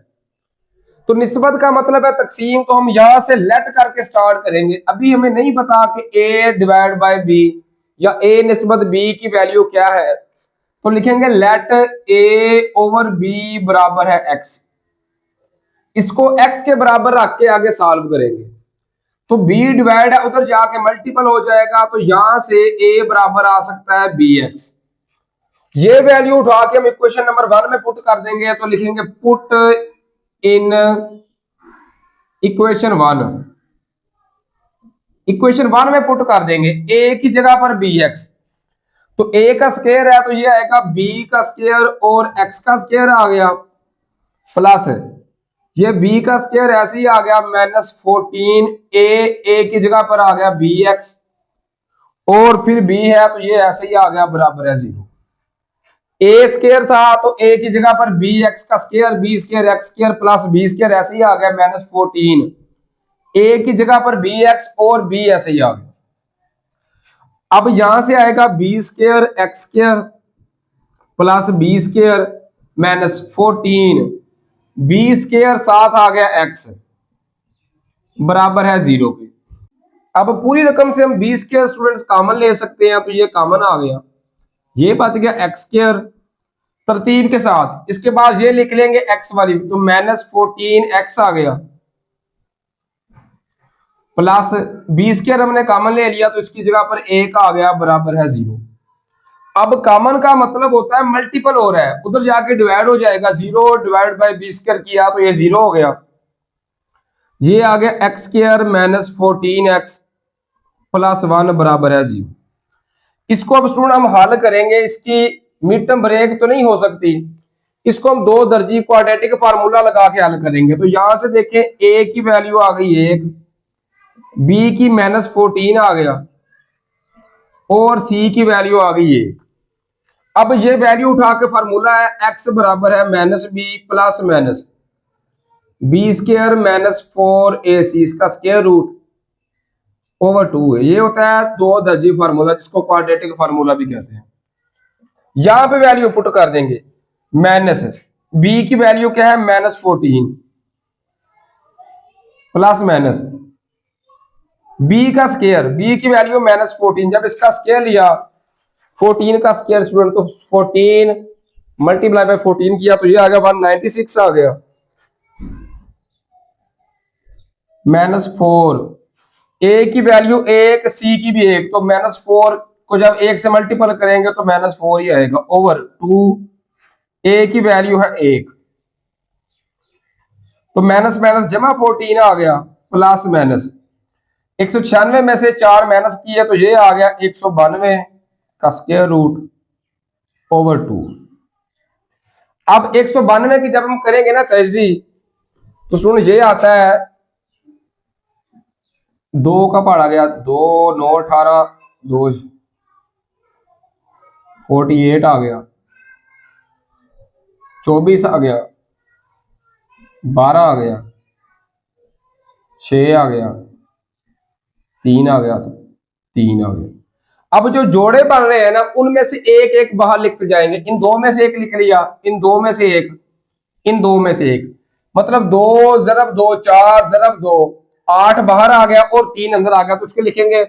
तो निस्बत का मतलब है तकसीम, तो हम यहां से लेट करके स्टार्ट करेंगे। अभी हमें नहीं पता कि a डिवाइड बाय b या a निस्बत b की वैल्यू क्या है, तो लिखेंगे लेट a ओवर b बराबर है x। इसको x के बराबर रख के आगे सॉल्व करेंगे, तो b डिवाइड है उधर जाके मल्टीपल हो जाएगा, तो यहां से a बराबर आ सकता है bx। ये वैल्यू उठा के हम इक्वेशन नंबर 1 में पुट कर देंगे, तो लिखेंगे पुट इन इक्वेशन वन में पुट कर देंगे a की जगह पर bx। तो a का स्क्वायर है तो ये आएगा b का स्क्वायर और x का स्क्वायर आ गया, प्लस ये b का स्क्वायर ऐसे ही आ गया -14 a की जगह पर आ गया bx, और फिर b है तो ये ऐसे ही आ गया बराबर है 0। a स्क्वायर था तो a की जगह पर bx का square, b square x square plus b square ऐसे ही आ गया -14 a की जगह पर bx और b ऐसे ही आ गया। अब यहां से आएगा b square x square plus b square -14 b square साथ आ गया x बराबर है 0 के। अब पूरी रकम से हम b स्क्वायर स्टूडेंट्स कॉमन ले सकते हैं, तो ये कॉमन आ गया, ये बच गया x स्क्वायर तरतीब के साथ। इसके बाद ये लिख लेंगे x वाली, तो -14x आ गया प्लस बी स्क्वायर हमने कॉमन ले लिया तो इसकी जगह पर एक आ गया बराबर है 0। अब कॉमन का मतलब होता है मल्टीपल हो रहा है, उधर जाके डिवाइड हो जाएगा, 0 डिवाइड बाय बी स्क्वायर किया तो ये 0 हो गया, ये आ गया एक्स स्क्वायर -14x प्लस 1 बराबर है 0। इसको अब स्टूडेंट हम हल करेंगे, इसकी मिड टर्म ब्रेक तो नहीं हो सकती, इसको हम दो दर्जी क्वाड्रेटिक फार्मूला लगा के हल करेंगे। तो यहां से देखें a की वैल्यू आ गई 1, b की -14 आ गया और c की वैल्यू आ गई 1। अब ये वैल्यू उठा के फार्मूला है x बराबर है -b plus minus b square -4ac इसका स्क्वायर रूट ओवर 2 है। ये होता है दो दर्जी फार्मूला, जिसको क्वाड्रेटिक फार्मूला भी कहते हैं। यहां पे वैल्यू पुट कर देंगे, माइनस b की वैल्यू क्या है -14 प्लस माइनस b का स्क्वायर, b की वैल्यू -14, जब इसका स्क्वायर लिया 14 का स्क्वायर स्टूडेंट, तो 14 मल्टीप्लाई बाय 14 किया तो ये आ गया 196 आ गया, -4 a की वैल्यू 1 c की भी 1, तो -4 को जब 1 से मल्टीपल करेंगे तो -4 ही आएगा ओवर 2, a की वैल्यू है 1, तो माइनस माइनस जमा 14 आ गया प्लस माइनस 196 में से 4 माइनस किया तो ये आ गया 192 का स्क्वायर रूट ओवर 2। अब 192 की जब हम करेंगे ना तहजी, तो सुन ये आता है 2 का पढ़ा गया 2 9 18 2 48 आ गया, 24 आ गया, 12 आ गया, 6 आ गया, 3 आ गया, तो 3 आ गया। अब जो जोड़े बन रहे हैं ना, उनमें से एक एक बाहर लिखते जाएंगे, इन दो में से एक लिख लिया, इन दो में से एक, इन दो में से एक, मतलब 2 ज़रब 2 4 ज़रब 2 8 बाहर आ गया और 3 अंदर आ गया, तो उसके लिखेंगे।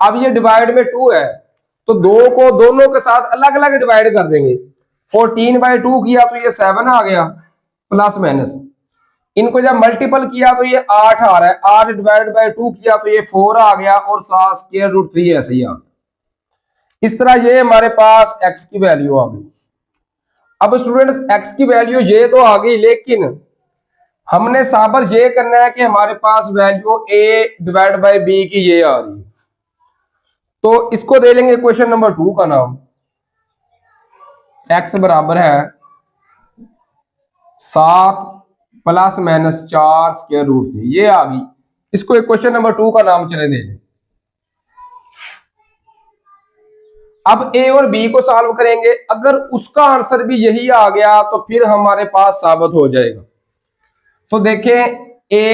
अब ये डिवाइड में 2 है तो 2 को दोनों के साथ अलग अलग डिवाइड कर देंगे, 14/2 किया तो ये 7 आ गया प्लस माइनस, इनको जब मल्टीपल किया तो ये 8 आ रहा है, 8 डिवाइड बाय 2 किया तो ये 4 आ गया और 7 स्क्वायर रूट 3 ऐसे ही आ गया। इस तरह ये हमारे पास x की वैल्यू आ गई। अब स्टूडेंट्स x की वैल्यू ये तो आ गई, लेकिन हमने साबर ये करना है कि हमारे पास value a divide by b की ये आ रही है, तो इसको दे लेंगे क्वेश्चन नंबर 2 का नाम, x बराबर है 7 प्लस माइनस 4 स्क्वायर रूट 3, ये आ गई। इसको क्वेश्चन नंबर 2 का नाम चले दे। अब a और b को सॉल्व करेंगे, अगर उसका आंसर भी यही आ गया तो फिर हमारे पास साबित हो जाएगा। तो देखें a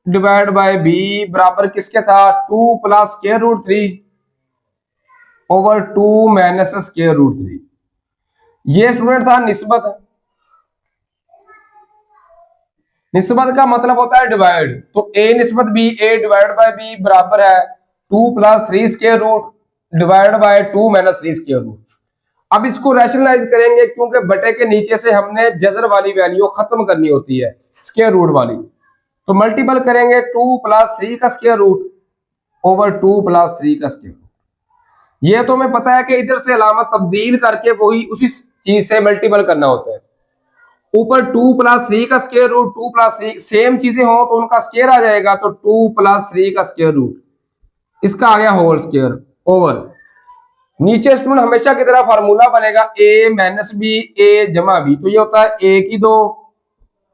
डिवाइड बाय b बराबर किसके था 2 plus square root 3 over 2 minus square root 3। ये स्टूडेंट था निस्बत, निस्बत का मतलब होता है डिवाइड, तो ए निस्बत b, a divide by b बराबर है 2 + 3 square root divide by 2 - 3 square root. अब इसको रैशनलाइज करेंगे क्योंकि बटे के नीचे से हमने जजर वाली वैल्यू खत्म करनी होती है, स्क्वायर रूट वाली, तो मल्टीपल करेंगे 2 + 3 का स्क्वायर रूट ओवर 2 + 3 का स्क्वायर रूट। ये तो हमें पता है कि इधर से अलामत तब्दील करके वही उसी चीज से मल्टीपल करना होता है। ऊपर 2 + 3 का स्क्वायर रूट, 2 + 3 सेम चीजें हो तो उनका स्क्वायर आ जाएगा, तो 2 + 3 का स्क्वायर रूट, इसका आ गया होल स्क्वायर ओवर नीचे स्टूडेंट हमेशा की तरह फार्मूला बनेगा a - b a जमा b, तो ये होता है a की 2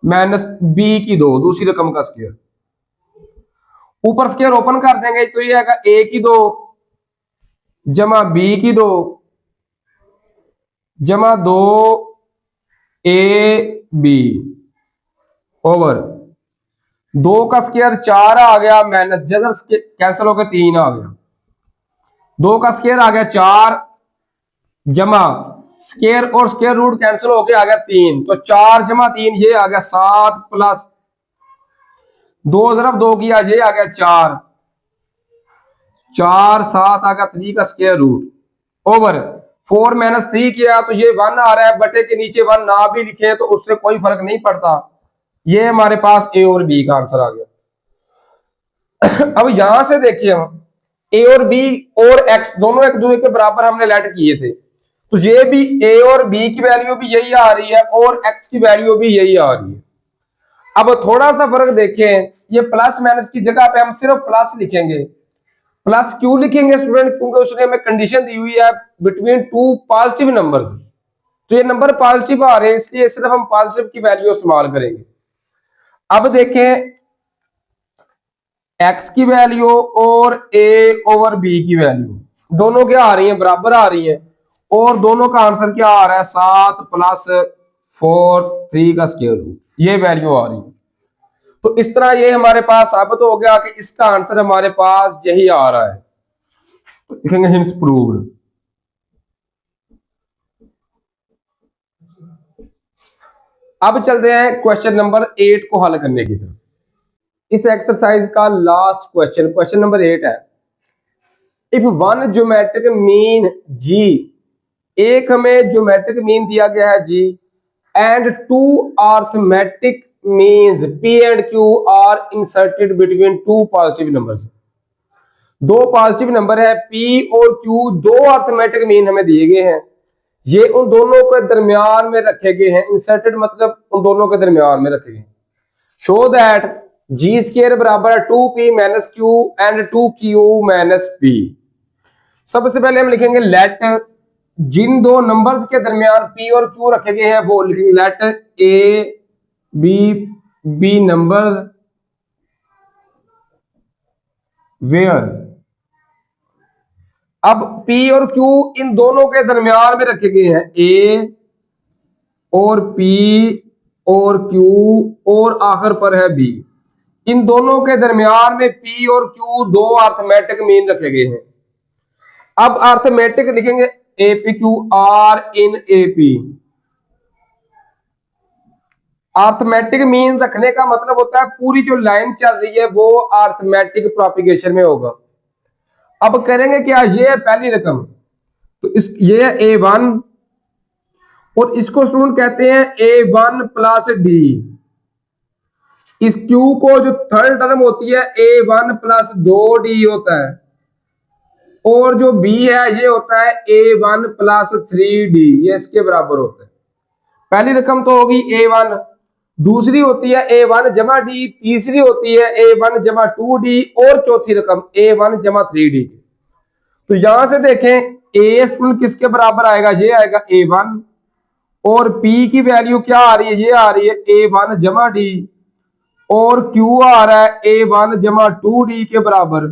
- b की 2 दूसरी रकम का स्क्वायर, ऊपर स्क्वायर ओपन कर देंगे तो ये आएगा a की 2 जमा b की 2 जमा 2 a b ओवर 2 का स्क्वायर 4 आ गया माइनस जगह कैंसिल होकर 3 आ गया, 2 का स्क्वायर आ गया 4 जमा स्क्वायर और स्क्वायर रूट कैंसिल होके आ गया 3, तो 4 जमा 3 ये आ गया 7 प्लस 2 ज़रब 2 किया ये आ गया 4, 4 7 आ गया 3 का स्क्वायर रूट ओवर 4 - 3 किया तो ये 1 आ रहा है, बटे के नीचे 1 ना भी लिखे तो उससे कोई फर्क नहीं पड़ता, ये हमारे पास ए और बी का आंसर आ गया। अब यहां से देखिए हम ए और बी और एक्स दोनों एक दूसरे के बराबर हमने लेट किए थे, तो ये भी ए और बी की वैल्यू भी यही आ रही है और एक्स की वैल्यू भी यही आ रही है। अब थोड़ा सा फर्क देखें, ये प्लस माइनस की जगह पे हम सिर्फ प्लस लिखेंगे। प्लस क्यों लिखेंगे स्टूडेंट? क्योंकि उसने हमें कंडीशन दी हुई है बिटवीन टू पॉजिटिव नंबर्स, तो ये नंबर पॉजिटिव आ रहे हैं इसलिए सिर्फ हम पॉजिटिव की वैल्यू इस्तेमाल करेंगे। अब देखें x की वैल्यू और a ओवर b की वैल्यू दोनों क्या आ रही है? बराबर आ रही है, और दोनों का आंसर क्या आ रहा है? 7 + 4 3 का स्क्वायर रूट, ये वैल्यू आ रही है। तो इस तरह ये हमारे पास साबित हो गया कि इसका आंसर हमारे पास यही आ रहा है, तो लिखेंगे हिंस प्रूव्ड। अब चलते हैं क्वेश्चन नंबर 8 को हल करने की तरफ। इस एक्सरसाइज का लास्ट क्वेश्चन, क्वेश्चन नंबर 8 है, if one geometric mean G, एक हमें ज्योमेट्रिक मीन दिया गया है G, and two arithmetic means p and q are inserted between two positive numbers. दो पॉजिटिव नंबर है पी और क्यू, दो अर्थमेटिक मीन हमें दिए गए हैं, ये उन दोनों के दरमियान में रखे गए हैं। इंसर्टेड मतलब उन दोनों के दरमियान में रखे गए। शो दैट जी स्क्वायर बराबर है 2p - q and 2q - p। सबसे पहले हम लिखेंगे लेट जिन दो नंबर्स के दरमियान p और q रखे गए हैं वो लिखेंगे let a b number where, अब p और q इन दोनों के दरमियान में रखे गए हैं, a और p और q और आखिर पर है b, इन दोनों के दरमियान में p और q दो अर्थमेटिक मीन रखे गए हैं। अब अर्थमेटिक लिखेंगे a p q are in AP. Arithmetic mean रखने का मतलब होता है पूरी जो लाइन चल रही है वो अर्थमेटिक प्रोपिगेशन में होगा। अब करेंगे क्या, ये है पहली रकम, तो इस ये है A1 और इसको स्टूडेंट कहते हैं A1 + D। इस Q को जो थर्ड टर्म होती है A1 + 2D होता है, और जो B है ये होता है A1 + 3D, ये इसके बराबर होता है। पहली रकम तो होगी A1, दूसरी होती है A1 जमा D, तीसरी होती है A1 जमा 2D और चौथी रकम A1 जमा 3D। तो यहां से देखें A स्टूडेंट किसके बराबर आएगा? ये आएगा A1, और P की वैल्यू क्या आ रही है? ये आ रही है A1 जमा D, और Q आ रहा है A1 जमा 2D के बराबर,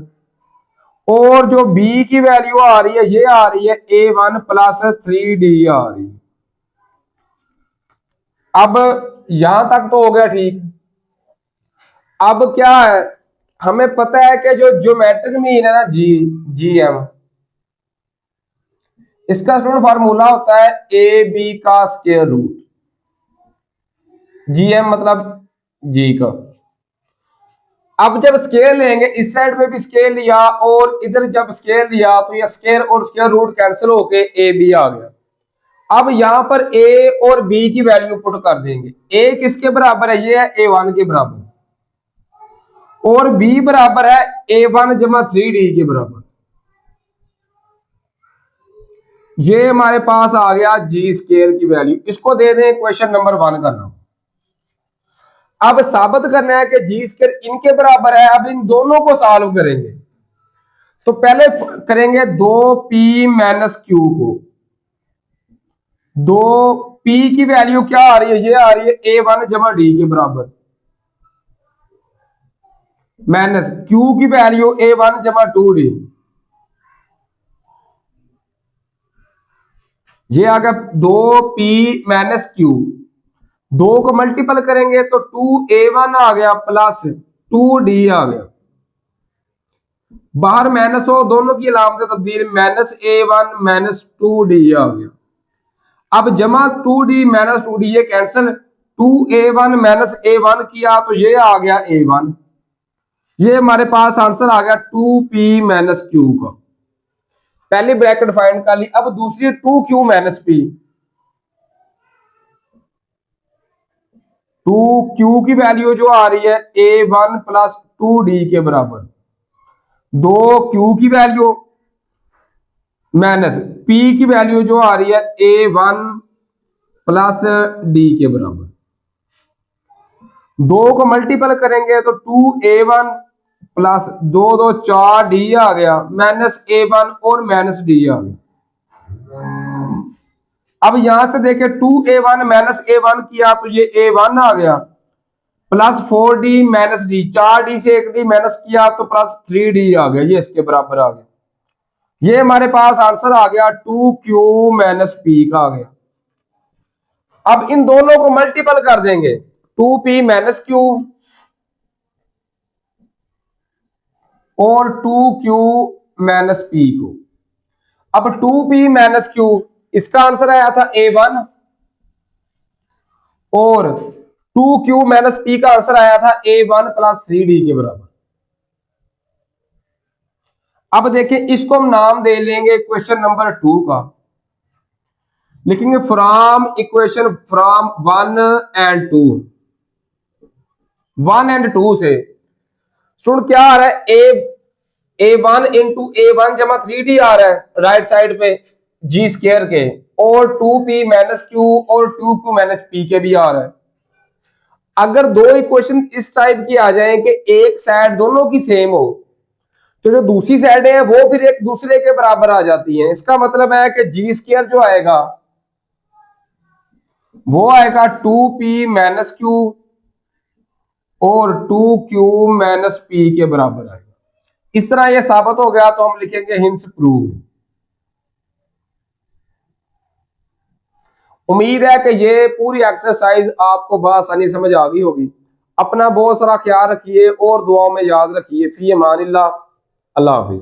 और जो B की वैल्यू आ रही है ये आ रही है A1 + 3D आ रही है। अब यहां तक तो हो गया ठीक। अब क्या है, हमें पता है कि जो ज्योमेट्रिक मीन है ना जीएम, इसका स्टूडेंट फार्मूला होता है ए बी का स्क्वायर रूट। जीएम मतलब जी का। अब जब स्केयर लेंगे, इस साइड में भी स्केयर लिया और इधर जब स्केयर लिया तो ये स्केयर और स्केयर रूट कैंसिल होके ए बी आ गया। अब यहां पर ए और बी की वैल्यू पुट कर देंगे। ए किसके बराबर है? ये है ए वन के बराबर, और बी बराबर है ए वन जमा 3d के बराबर। ये हमारे पास आ गया जी स्केयर की वैल्यू। इसको दे दें क्वेश्चन नंबर 1 का नाम। अब साबित करना है कि जी स्केयर इनके बराबर है। अब इन दोनों को सॉल्व करेंगे तो पहले करेंगे 2p माइनस क्यू को। 2p की वैल्यू क्या आ रही है? ये आ रही है ए वन जमा डी के बराबर, माइनस क्यू की वैल्यू ए वन जमा 2d। ये आ गया 2p माइनस क्यू। 2 को मल्टीपल करेंगे तो 2a1 आ गया प्लस 2d आ गया। बाहर माइनस हो, दोनों की अलामत तब्दील, माइनस a1 माइनस 2d आ गया। अब जमा 2d माइनस 2d ये कैंसिल, 2a1 माइनस a1 किया तो ये आ गया a1। ये हमारे पास आंसर आ गया 2p माइनस q का। पहली ब्रैकेट फाइंड कर ली। अब दूसरी 2q माइनस p। 2q की वैल्यू जो आ रही है a1 प्लस 2d के बराबर, 2q की वैल्यू माइनस p की वैल्यू जो आ रही है a1 प्लस d के बराबर। 2 को मल्टीपल करेंगे तो 2a1 प्लस 2 2 4d आ गया, माइनस a1 और माइनस d आ गया। अब यहां से देखें 2a1 माइनस a1 किया तो ये a1 आ गया, plus 4d minus D, 4d से 1d माइनस किया तो प्लस 3d आ गया। ये इसके बराबर आ गया। ये हमारे पास आंसर आ गया 2q माइनस p का आ गया। अब इन दोनों को मल्टीपल कर देंगे, 2p माइनस q और 2q माइनस p को। अब 2p माइनस q, इसका आंसर आया था a1 और 2q माइनस p का आंसर आया था a1 प्लस 3d के बराबर। अब देखिए इसको हम नाम दे लेंगे क्वेश्चन नंबर 2 का। लिखेंगे from equation from 1 and 2। 1 and 2 से स्टूडेंट क्या आ रहा है? a1 इंटू a1 जमा 3d आ रहा है राइट साइड पे जी स्केयर के, और 2p माइनस q और 2q माइनस p के भी आ रहा है। अगर दो इक्वेशन इस टाइप की आ जाए कि एक साइड दोनों की सेम हो तो जो दूसरी साइड है वो फिर एक दूसरे के बराबर आ जाती है। इसका मतलब है कि जी स्केयर जो आएगा वो आएगा 2p माइनस क्यू और 2q माइनस p के बराबर आएगा। इस तरह ये साबित हो गया तो हम लिखेंगे हिंस प्रूव। उम्मीद है कि ये पूरी एक्सरसाइज आपको बआसानी समझ आ गई होगी। अपना बहुत सारा ख्याल रखिए और दुआओं में याद रखिए। फी अमानिल्लाह, अल्लाह हाफिज।